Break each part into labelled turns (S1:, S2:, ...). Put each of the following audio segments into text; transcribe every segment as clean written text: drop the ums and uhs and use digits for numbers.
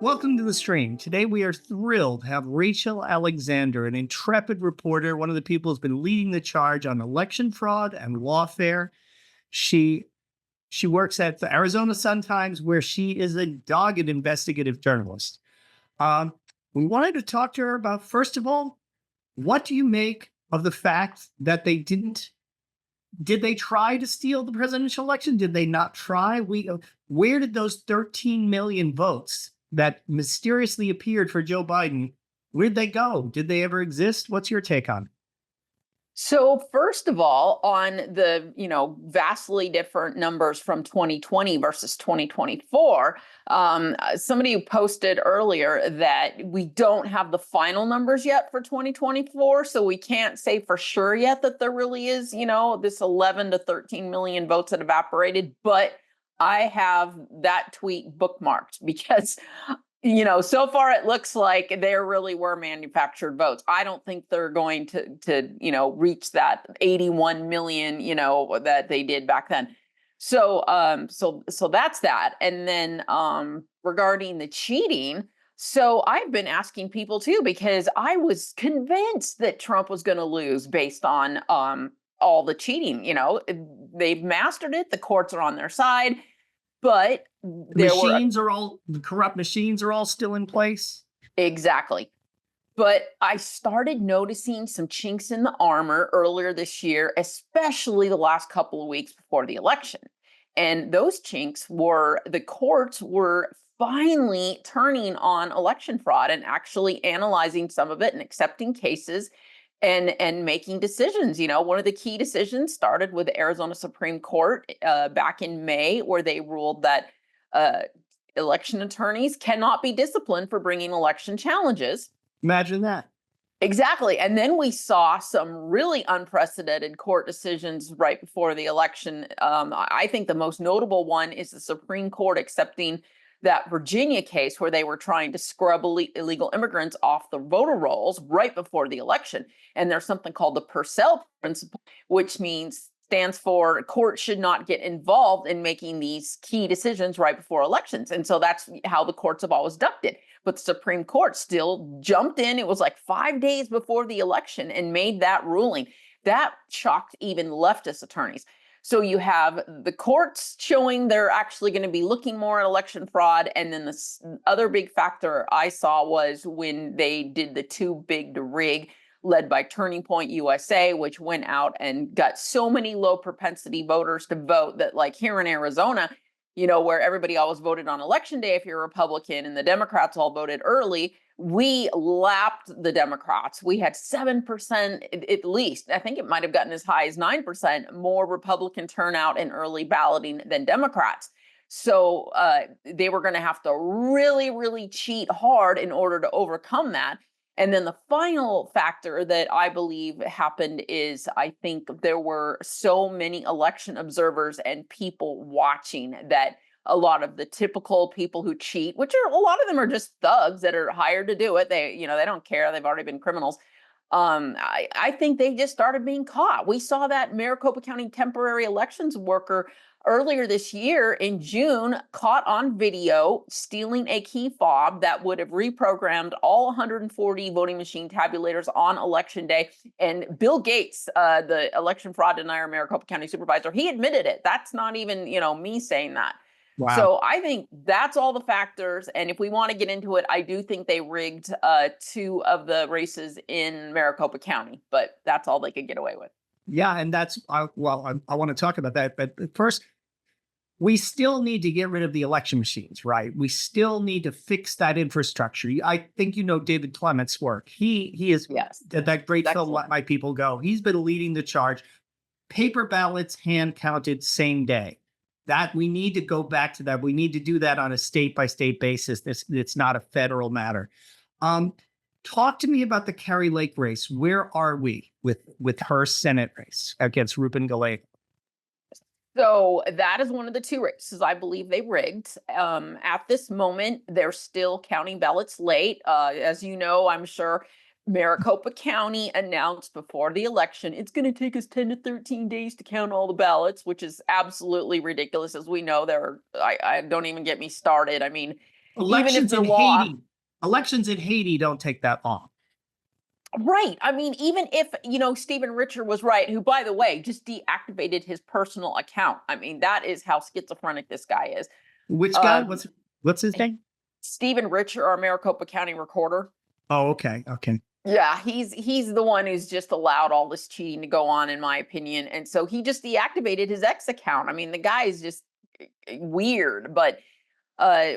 S1: Welcome to the stream. Today we are thrilled to have Rachel Alexander, an intrepid reporter, one of the people who's been leading the charge on election fraud and lawfare. She she works at the Arizona Sun-Times, where she is a dogged investigative journalist. Um, we wanted to talk to her about, first of all, what do you make of the fact that they didn't did they try to steal the presidential election? Did they not try? Where did those 13 million votes that mysteriously appeared for Joe Biden, where'd they go? Did they ever exist? What's your take on it?
S2: So first of all, on the vastly different numbers from 2020 versus 2024, somebody who posted earlier that we don't have the final numbers yet for 2024, so we can't say for sure yet that there really is, this 11 to 13 million votes that evaporated. But I have that tweet bookmarked because so far it looks like there really were manufactured votes. I don't think they're going to reach that 81 million, that they did back then. So that's that. And then regarding the cheating, so I've been asking people too, because I was convinced that Trump was going to lose based on all the cheating. They've mastered it. The courts are on their side. But
S1: The corrupt machines are all still in place.
S2: exactly. But I started noticing some chinks in the armor earlier this year, especially the last couple of weeks before the election. And those chinks were the courts were finally turning on election fraud and actually analyzing some of it and accepting cases and making decisions. One of the key decisions started with the Arizona Supreme Court back in May, where they ruled that uh, election attorneys cannot be disciplined for bringing election challenges.
S1: Imagine that.
S2: Exactly. And then we saw some really unprecedented court decisions right before the election. I think the most notable one is the Supreme Court accepting that Virginia case where they were trying to scrub illegal immigrants off the voter rolls right before the election. And there's something called the Purcell principle, which stands for courts should not get involved in making these key decisions right before elections. And so that's how the courts have always ducked it. But the Supreme Court still jumped in. It was like 5 days before the election and made that ruling. That shocked even leftist attorneys. So you have the courts showing they're actually going to be looking more at election fraud. And then the other big factor I saw was when they did the too big to rig, led by Turning Point USA, which went out and got so many low propensity voters to vote that, like here in Arizona, where everybody always voted on election day if you're a Republican and the Democrats all voted early, we lapped the Democrats. We had 7% at least. I think it might have gotten as high as 9% more Republican turnout in early balloting than Democrats. So they were going to have to really, really cheat hard in order to overcome that. And then the final factor that I believe happened is I think there were so many election observers and people watching that a lot of the typical people who cheat, which are a lot of them are just thugs that are hired to do it. They don't care. They've already been criminals. I think they just started being caught. We saw that Maricopa County temporary elections worker earlier this year in June caught on video stealing a key fob that would have reprogrammed all 140 voting machine tabulators on election day. And Bill Gates, the election fraud denier, Maricopa County supervisor, he admitted it. That's not even, me saying that.
S1: Wow.
S2: So I think that's all the factors. And if we want to get into it, I do think they rigged 2 of the races in Maricopa County, but that's all they could get away with.
S1: Yeah, and I want to talk about that, but first, we still need to get rid of the election machines, right? We still need to fix that infrastructure. I think David Clement's work. He is
S2: Yes,
S1: that great film, Let
S2: excellent.
S1: My People Go. He's been leading the charge. Paper ballots, hand counted, same day. That we need to go back to that. We need to do that on a state by state basis. It's not a federal matter. Um, Talk to me about the Kari Lake race. Where are we with her Senate race against Ruben Gallego?
S2: So that is one of the 2 races I believe they rigged. At this moment, they're still counting ballots late. As you know, I'm sure Maricopa County announced before the election, it's going to take us 10 to 13 days to count all the ballots, which is absolutely ridiculous. As we know, I don't even get me started. I mean, even if
S1: Elections
S2: the
S1: in
S2: law.
S1: Haiti, elections in Haiti don't take that long.
S2: Right. I mean, even if, Stephen Richer was right, who, by the way, just deactivated his personal account. I mean, that is how schizophrenic this guy is.
S1: Which guy?
S2: Um,
S1: What's his name?
S2: Stephen Richer, our Maricopa County recorder.
S1: Oh, okay, okay.
S2: Yeah, he's the one who's just allowed all this cheating to go on, in my opinion. And so he just deactivated his ex account. I mean, the guy is just weird, but uh,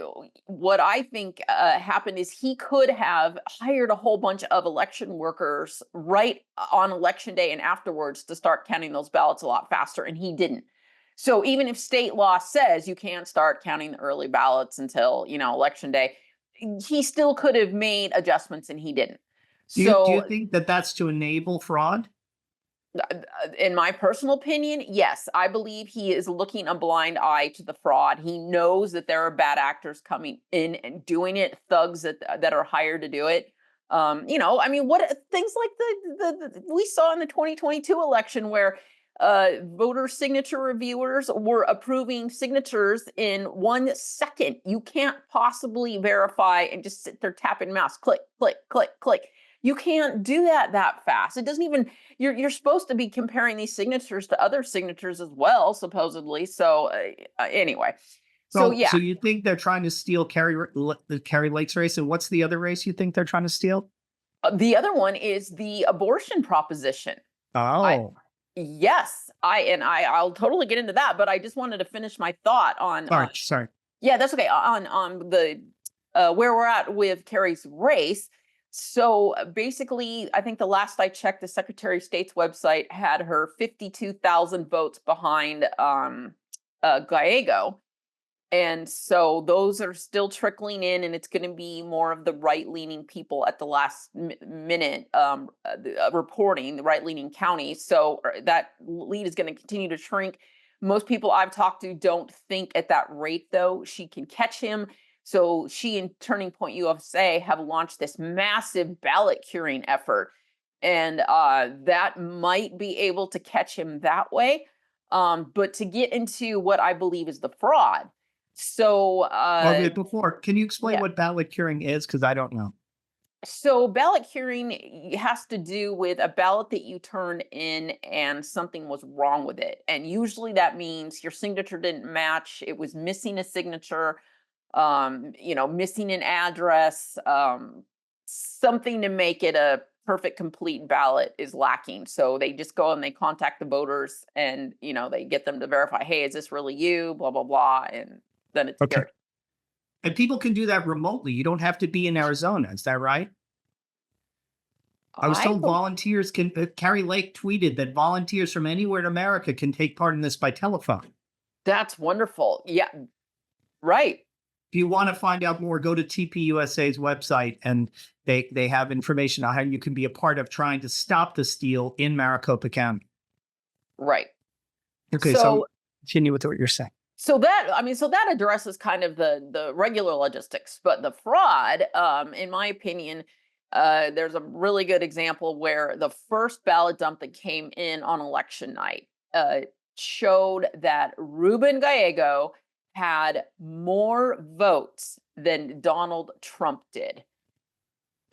S2: what I think happened is he could have hired a whole bunch of election workers right on election day and afterwards to start counting those ballots a lot faster, and he didn't. So even if state law says you can't start counting the early ballots until election day, he still could have made adjustments, and he didn't.
S1: Do you
S2: So
S1: think that that's to enable fraud?
S2: in my personal opinion, yes, I believe he is looking a blind eye to the fraud. He knows that there are bad actors coming in and doing it, thugs that are hired to do it. I mean, what things like the we saw in the 2022 election where voter signature reviewers were approving signatures in 1 second. You can't possibly verify and just sit there tapping mouse, click, click, click, click. You can't do that fast. It doesn't even you're supposed to be comparing these signatures to other signatures as well, supposedly. So anyway, so
S1: So
S2: yeah,
S1: you think they're trying to steal the Kerry Lakes race, and what's the other race you think they're trying to steal?
S2: the other one is the abortion proposition. I
S1: Oh,
S2: yes, I'll totally get into that, but I just wanted to finish my thought on
S1: sorry.
S2: yeah, that's okay. On the where we're at with Kerry's race. So basically, I think the last I checked, the Secretary of State's website had her 52,000 votes behind Gallego. And so those are still trickling in, and it's going to be more of the right-leaning people at the last minute reporting, the right-leaning counties. So that lead is going to continue to shrink. Most people I've talked to don't think at that rate, though, she can catch him. So she and Turning Point USA have launched this massive ballot curing effort, and that might be able to catch him that way. But to get into what I believe is the fraud. So,
S1: Well, wait, before, can you explain
S2: yeah.
S1: what ballot curing is? Because I don't know.
S2: So ballot curing has to do with a ballot that you turned in and something was wrong with it. And usually that means your signature didn't match, it was missing a signature, missing an address, something to make it a perfect complete ballot is lacking. So they just go and they contact the voters and, they get them to verify, hey, is this really you? Blah, blah, blah. And then it's
S1: Okay.
S2: cured.
S1: And people can do that remotely. You don't have to be in Arizona. Is that right? I was
S2: I
S1: told volunteers can. Carrie Lake tweeted that volunteers from anywhere in America can take part in this by telephone.
S2: That's wonderful. Yeah, right.
S1: If you want to find out more, go to TPUSA's website, and they have information on how you can be a part of trying to stop the steal in Maricopa County.
S2: Right.
S1: Okay, so
S2: So
S1: continue with what you're saying.
S2: so that addresses kind of the regular logistics, but the fraud, in my opinion, there's a really good example where the first ballot dump that came in on election night showed that Ruben Gallego had more votes than Donald Trump did.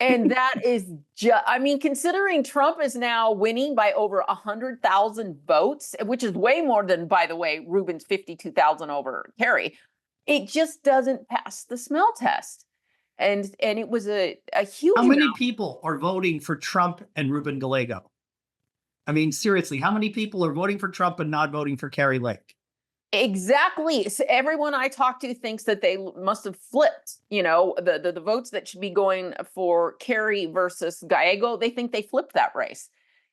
S2: And that is just, I mean, considering Trump is now winning by over 100,000 votes, which is way more than, by the way, Ruben's 52,000 over Kerry, it just doesn't pass the smell test. And it was a huge
S1: How many
S2: amount.
S1: people are voting for Trump and Ruben Gallego? I mean, seriously, how many people are voting for Trump and not voting for Carrie Lake?
S2: Exactly. So everyone I talk to thinks that they must have flipped, the votes that should be going for Kerry versus Gallego, they think they flipped that race.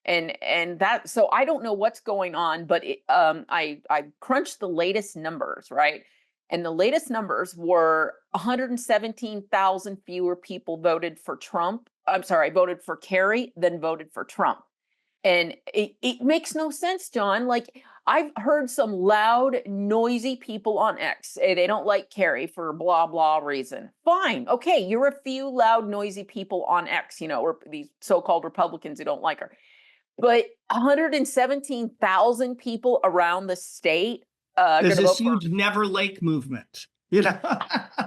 S2: And that, so I don't know what's going on, but I crunched the latest numbers, right? And the latest numbers were 117,000 fewer people voted for Trump. I'm sorry, voted for Kerry than voted for Trump. And it makes no sense, John. Like, I've heard some loud, noisy people on X say they don't like Kerry for blah, blah reason. Fine. Okay. You're a few loud, noisy people on X, or these so-called Republicans who don't like her. But 117,000 people around the state
S1: There's
S2: going to
S1: this
S2: vote for.
S1: huge Never Lake movement. You know,
S2: I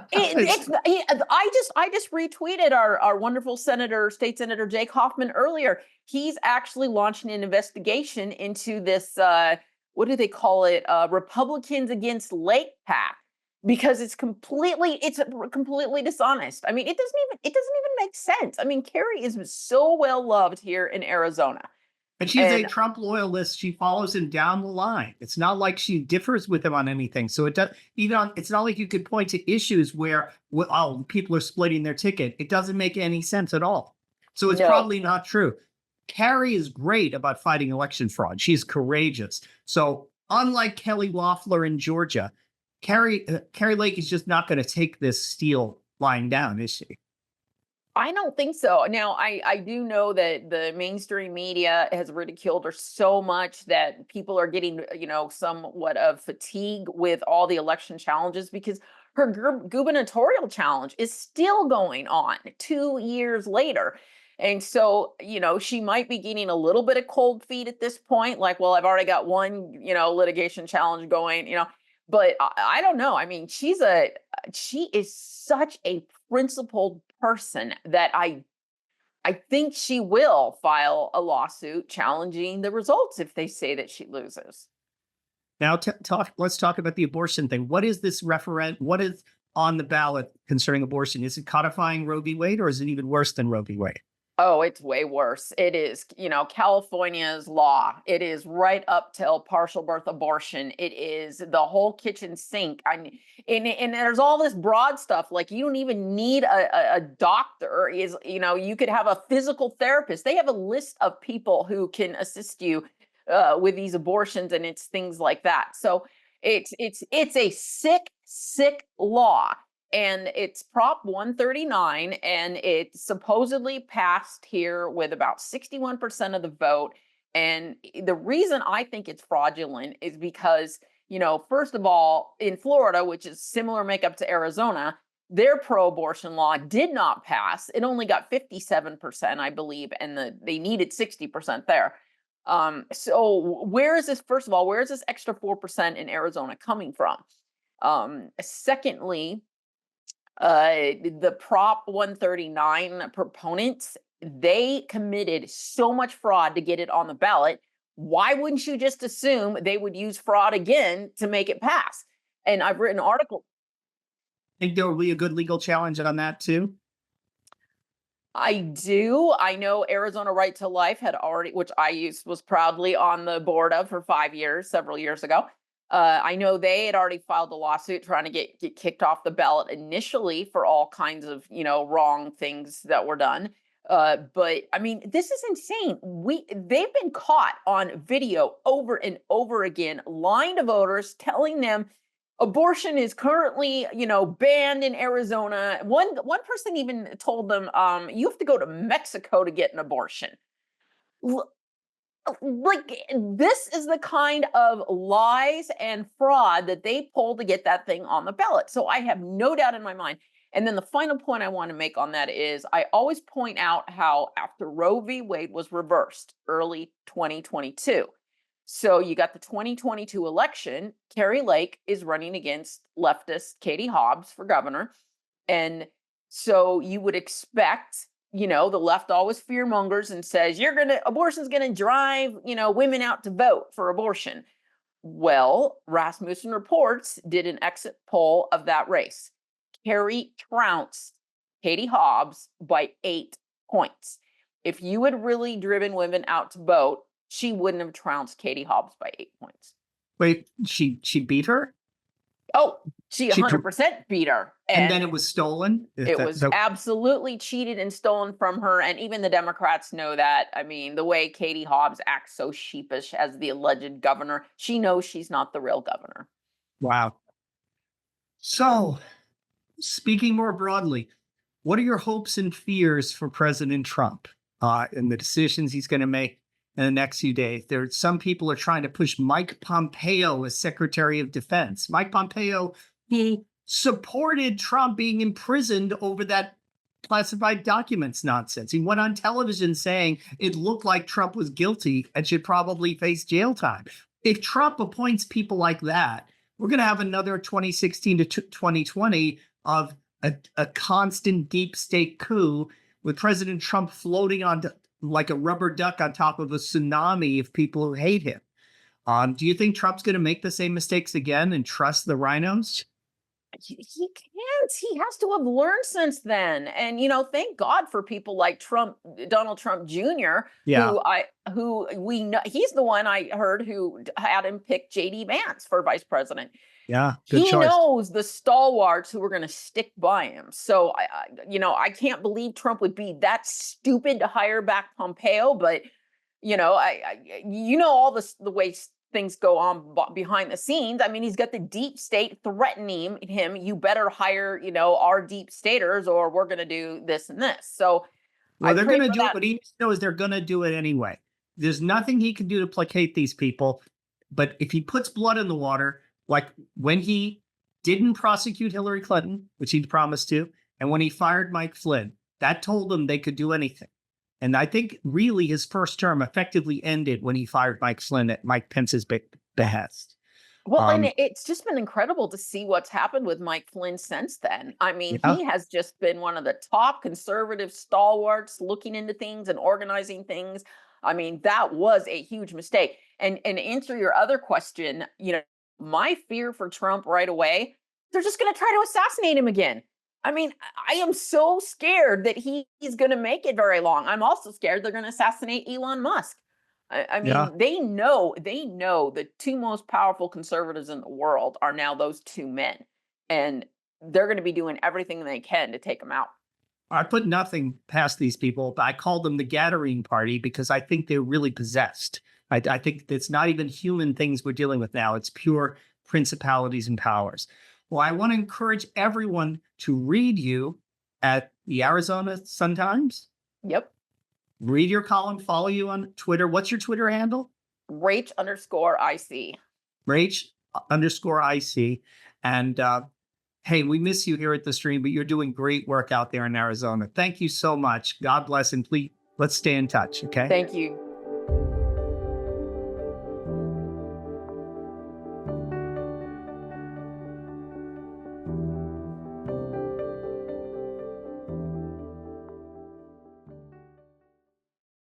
S2: just retweeted our wonderful state senator Jake Hoffman earlier. He's actually launching an investigation into this. What do they call it? Republicans Against Lake PAC, because it's completely dishonest. I mean, it doesn't even make sense. I mean, Kerry is so well loved here in Arizona.
S1: and she's a Trump loyalist. She follows him down the line. It's not like she differs with him on anything. So it does it's not like you could point to issues where people are splitting their ticket. It doesn't make any sense at all. So it's probably not true. Carrie is great about fighting election fraud. She's courageous. So unlike Kelly Loeffler in Georgia, Carrie Lake is just not going to take this steel lying down, is she?
S2: I don't think so. Now, I do know that the mainstream media has ridiculed her so much that people are getting, somewhat of fatigue with all the election challenges, because her gubernatorial challenge is still going on 2 years later. And so, she might be getting a little bit of cold feet at this point. Like, well, I've already got one, litigation challenge going, but I don't know. I mean, she is such a principled person that I think she will file a lawsuit challenging the results if they say that she loses.
S1: Now, let's talk about the abortion thing. What is this referendum? What is on the ballot concerning abortion? Is it codifying Roe v. Wade, or is it even worse than Roe v. Wade?
S2: Oh, it's way worse. It is, California's law. It is right up till partial birth abortion. It is the whole kitchen sink. And there's all this broad stuff. Like, you don't even need a doctor. You could have a physical therapist. They have a list of people who can assist you with these abortions, and it's things like that. So it's a sick law. And it's Prop 139, and it supposedly passed here with about 61% of the vote. And the reason I think it's fraudulent is because, first of all, in Florida, which is similar makeup to Arizona, their pro-abortion law did not pass. It only got 57%, I believe, and they needed 60% there. So where is this extra 4% in Arizona coming from? Secondly, the Prop 139 proponents, they committed so much fraud to get it on the ballot. Why wouldn't you just assume they would use fraud again to make it pass? And I've written articles.
S1: Think there will be a good legal challenge on that too?
S2: I do. I know Arizona Right to Life which I was proudly on the board of for 5 years, several years ago. I know they had already filed a lawsuit trying to get kicked off the ballot initially for all kinds of, wrong things that were done. But I mean, this is insane. They've been caught on video over and over again, lying to voters, telling them abortion is currently, banned in Arizona. One person even told them, you have to go to Mexico to get an abortion. Like, this is the kind of lies and fraud that they pull to get that thing on the ballot. So I have no doubt in my mind. And then the final point I want to make on that is I always point out how after Roe v. Wade was reversed early 2022, so you got the 2022 election, Carrie Lake is running against leftist Katie Hobbs for governor. And so you would expect, the left always fearmongers and says, abortion's gonna drive, women out to vote for abortion. Well, Rasmussen Reports did an exit poll of that race. Carrie trounced Katie Hobbs by 8 points. If you had really driven women out to vote, she wouldn't have trounced Katie Hobbs by 8 points.
S1: Wait, she beat her?
S2: Oh, she 100% beat her.
S1: And then it was stolen?
S2: It was absolutely cheated and stolen from her. And even the Democrats know that. I mean, the way Katie Hobbs acts so sheepish as the alleged governor, she knows she's not the real governor.
S1: Wow. So, speaking more broadly, what are your hopes and fears for President Trump and the decisions he's going to make in the next few days? Some people are trying to push Mike Pompeo as Secretary of Defense. Mike Pompeo, who supported Trump being imprisoned over that classified documents nonsense. He went on television saying it looked like Trump was guilty and should probably face jail time. If Trump appoints people like that, we're going to have another 2016 to 2020 of a constant deep state coup with President Trump floating on like a rubber duck on top of a tsunami of people who hate him. Do you think Trump's going to make the same mistakes again and trust the rhinos?
S2: He can't. He has to have learned since then. And thank God for people like Donald Trump Jr.,
S1: Yeah,
S2: who we know he's the one I heard who had him pick JD Vance for vice president.
S1: yeah, good
S2: He
S1: choice.
S2: knows the stalwarts who are going to stick by him. So I can't believe Trump would be that stupid to hire back Pompeo. But all the ways things go on behind the scenes. I mean, he's got the deep state threatening him. You better hire our deep staters, or we're going to do this and this. So I
S1: Well, they're
S2: pray
S1: going to
S2: for
S1: do it,
S2: that.
S1: but he needs to know is they're going to do it anyway. There's nothing he can do to placate these people. But if he puts blood in the water, like when he didn't prosecute Hillary Clinton, which he promised to, and when he fired Mike Flynn, that told them they could do anything. And I think really his first term effectively ended when he fired Mike Flynn at Mike Pence's behest.
S2: Well, and
S1: Um,
S2: it's just been incredible to see what's happened with Mike Flynn since then. I mean,
S1: yeah,
S2: he has just been one of the top conservative stalwarts looking into things and organizing things. I mean, that was a huge mistake. And answer your other question, my fear for Trump right away, they're just going to try to assassinate him again. I mean, I am so scared that he's going to make it very long. I'm also scared they're going to assassinate Elon Musk. I
S1: yeah.
S2: mean, they know the two most powerful conservatives in the world are now those two men, and they're going to be doing everything they can to take them out.
S1: I put nothing past these people, but I call them the Gathering Party because I think they're really possessed. I think it's not even human things we're dealing with now. It's pure principalities and powers. Well, I want to encourage everyone to read you at the Arizona Sun-Times.
S2: Yep.
S1: Read your column, follow you on Twitter. What's your Twitter handle?
S2: Rach_IC.
S1: Rach_IC. And hey, we miss you here at the stream, but you're doing great work out there in Arizona. Thank you so much. God bless, and please, let's stay in touch, okay?
S2: Thank you.